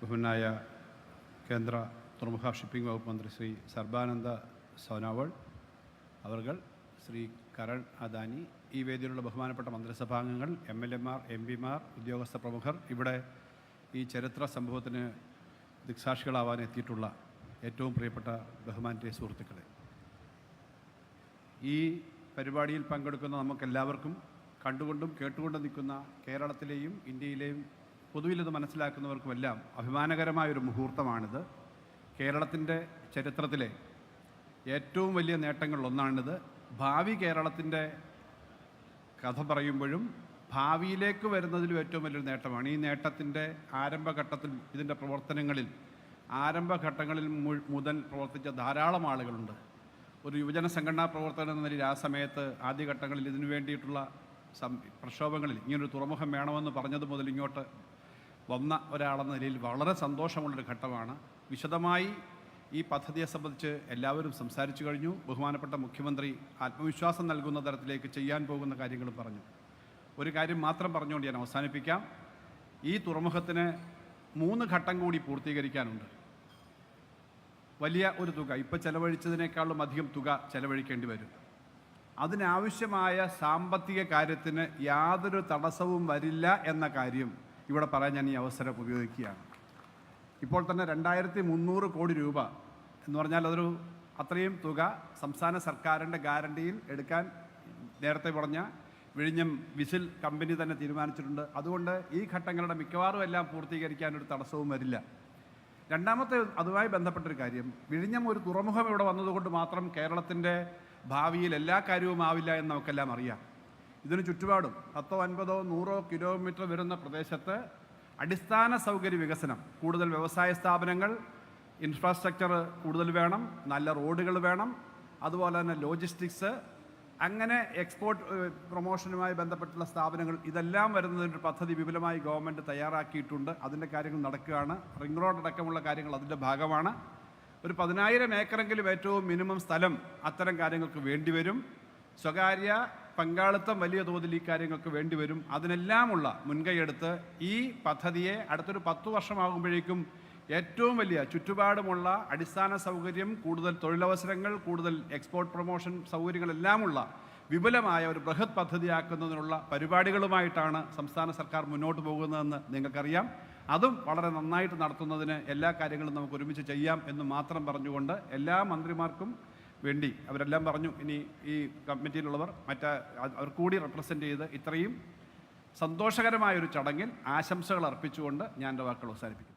Speaker 7: ബഹുമാനായ കേന്ദ്ര തുറമുഖ ഷിപ്പിംഗ് വകുപ്പ് മന്ത്രി ശ്രീ സർബാനന്ദ സോനോവാൾ അവർ, ശ്രീ കരൺ അദാനി, ഈ വേദിയിലുള്ള ബഹുമാനപ്പെട്ട മന്ത്രിസഭാംഗങ്ങൾ, MLAമാർ, MP മാർ, ഉദ്യോഗസ്ഥ പ്രമുഖർ, ഇവിടെ ഈ ചരിത്ര സംഭവത്തിന് ദിക്സാക്ഷികളാവാൻ എത്തിയിട്ടുള്ള ഏറ്റവും പ്രിയപ്പെട്ട ബഹുമാനീയ സുഹൃത്തുക്കളെ, ഈ പരിപാടിയിൽ പങ്കെടുക്കുന്ന നമുക്കെല്ലാവർക്കും കണ്ടുകൊണ്ടും കേട്ടുകൊണ്ടും നിൽക്കുന്ന കേരളത്തിലെയും ഇന്ത്യയിലെയും പൊതുവിലത് മനസ്സിലാക്കുന്നവർക്കുമെല്ലാം അഭിമാനകരമായൊരു മുഹൂർത്തമാണിത്. കേരളത്തിൻ്റെ ചരിത്രത്തിലെ ഏറ്റവും വലിയ നേട്ടങ്ങളിലൊന്നാണിത്. ഭാവി കേരളത്തിൻ്റെ കഥ പറയുമ്പോഴും ഭാവിയിലേക്ക് വരുന്നതിലും ഏറ്റവും വലിയൊരു നേട്ടമാണ്. ഈ നേട്ടത്തിൻ്റെ ആരംഭഘട്ടത്തിൽ, ഇതിൻ്റെ പ്രവർത്തനങ്ങളിൽ ആരംഭഘട്ടങ്ങളിൽ മുതൽ പ്രവർത്തിച്ച ധാരാളം ആളുകളുണ്ട്. ഒരു യുവജന സംഘടനാ പ്രവർത്തകൻ എന്ന നിലയിൽ ആ സമയത്ത് ആദ്യഘട്ടങ്ങളിൽ ഇതിനു വേണ്ടിയിട്ടുള്ള പ്രക്ഷോഭങ്ങളിൽ ഇങ്ങനൊരു തുറമുഖം വേണമെന്ന് പറഞ്ഞത് മുതൽ ഇങ്ങോട്ട് വന്ന ഒരാളെന്ന നിലയിൽ വളരെ സന്തോഷമുള്ളൊരു ഘട്ടമാണ്. വിശദമായി ഈ പദ്ധതിയെ സംബന്ധിച്ച് എല്ലാവരും സംസാരിച്ചു കഴിഞ്ഞു. ബഹുമാനപ്പെട്ട മുഖ്യമന്ത്രി ആത്മവിശ്വാസം നൽകുന്ന തരത്തിലേക്ക് ചെയ്യാൻ പോകുന്ന കാര്യങ്ങളും പറഞ്ഞു. ഒരു കാര്യം മാത്രം പറഞ്ഞുകൊണ്ട് ഞാൻ അവസാനിപ്പിക്കാം. ഈ തുറമുഖത്തിന് 3 ഘട്ടം കൂടി പൂർത്തീകരിക്കാനുണ്ട്. വലിയ ഒരു തുക, ഇപ്പോൾ ചെലവഴിച്ചതിനേക്കാളും അധികം തുക ചെലവഴിക്കേണ്ടി വരും. അതിനാവശ്യമായ സാമ്പത്തിക കാര്യത്തിന് യാതൊരു തടസ്സവും വരില്ല എന്ന കാര്യം ഇവിടെ പറയാൻ ഞാൻ ഈ അവസരം ഉപയോഗിക്കുകയാണ്. ഇപ്പോൾ തന്നെ 2300 കോടി രൂപ എന്ന് പറഞ്ഞാൽ അതൊരു അത്രയും തുക സംസ്ഥാന സർക്കാരിൻ്റെ ഗ്യാരണ്ടിയിൽ എടുക്കാൻ നേരത്തെ പറഞ്ഞ വിഴിഞ്ഞം വിസിൽ കമ്പനി തന്നെ തീരുമാനിച്ചിട്ടുണ്ട്. അതുകൊണ്ട് ഈ ഘട്ടങ്ങളുടെ മിക്കവാറും എല്ലാം പൂർത്തീകരിക്കാനൊരു തടസ്സവും വരില്ല. രണ്ടാമത്തെ അതുമായി ബന്ധപ്പെട്ടൊരു കാര്യം, വിഴിഞ്ഞം ഒരു തുറമുഖം ഇവിടെ വന്നതുകൊണ്ട് മാത്രം കേരളത്തിൻ്റെ ഭാവിയിൽ എല്ലാ കാര്യവും ആവില്ല എന്ന് നമുക്കെല്ലാം അറിയാം. ഇതിന് ചുറ്റുപാടും 10, 50, 100 കിലോമീറ്റർ വരുന്ന പ്രദേശത്ത് അടിസ്ഥാന സൗകര്യ വികസനം, കൂടുതൽ വ്യവസായ സ്ഥാപനങ്ങൾ, ഇൻഫ്രാസ്ട്രക്ചർ കൂടുതൽ വേണം, നല്ല റോഡുകൾ വേണം, അതുപോലെ തന്നെ ലോജിസ്റ്റിക്സ്, അങ്ങനെ എക്സ്പോർട്ട് പ്രൊമോഷനുമായി ബന്ധപ്പെട്ടുള്ള സ്ഥാപനങ്ങൾ, ഇതെല്ലാം വരുന്നതിൻ്റെ പദ്ധതി വിപുലമായി ഗവൺമെൻറ് തയ്യാറാക്കിയിട്ടുണ്ട്. അതിൻ്റെ കാര്യങ്ങൾ നടക്കുകയാണ്. റിംഗ് റോഡ് അടക്കമുള്ള കാര്യങ്ങൾ അതിൻ്റെ ഭാഗമാണ്. ഒരു 10,000 ഏക്കറെങ്കിലും ഏറ്റവും മിനിമം സ്ഥലം അത്തരം കാര്യങ്ങൾക്ക് വേണ്ടിവരും. സ്വകാര്യ പങ്കാളിത്തം വലിയ തോതിൽ ഈ കാര്യങ്ങൾക്ക് വേണ്ടിവരും. അതിനെല്ലാമുള്ള മുൻകൈയെടുത്ത് ഈ പദ്ധതിയെ അടുത്തൊരു 10 വർഷമാകുമ്പോഴേക്കും ഏറ്റവും വലിയ ചുറ്റുപാടുമുള്ള അടിസ്ഥാന സൗകര്യം, കൂടുതൽ തൊഴിലവസരങ്ങൾ, കൂടുതൽ എക്സ്പോർട്ട് പ്രൊമോഷൻ സൗകര്യങ്ങളെല്ലാമുള്ള വിപുലമായ ഒരു ബൃഹത് പദ്ധതിയാക്കുന്നതിനുള്ള പരിപാടികളുമായിട്ടാണ് സംസ്ഥാന സർക്കാർ മുന്നോട്ട് പോകുന്നതെന്ന് നിങ്ങൾക്കറിയാം. അതും വളരെ നന്നായിട്ട് നടത്തുന്നതിന് എല്ലാ കാര്യങ്ങളും നമുക്ക് ഒരുമിച്ച് ചെയ്യാം എന്ന് മാത്രം പറഞ്ഞുകൊണ്ട് എല്ലാ മന്ത്രിമാർക്കും വേണ്ടി അവരെല്ലാം പറഞ്ഞു, ഇനി ഈ കമ്മിറ്റിയിലുള്ളവർ അവർ കൂടി റെപ്രസെൻ്റ് ചെയ്ത് ഇത്രയും സന്തോഷകരമായൊരു ചടങ്ങിൽ ആശംസകൾ അർപ്പിച്ചുകൊണ്ട് ഞാൻ എൻ്റെ വാക്കുകൾ അവസാനിപ്പിക്കുന്നു.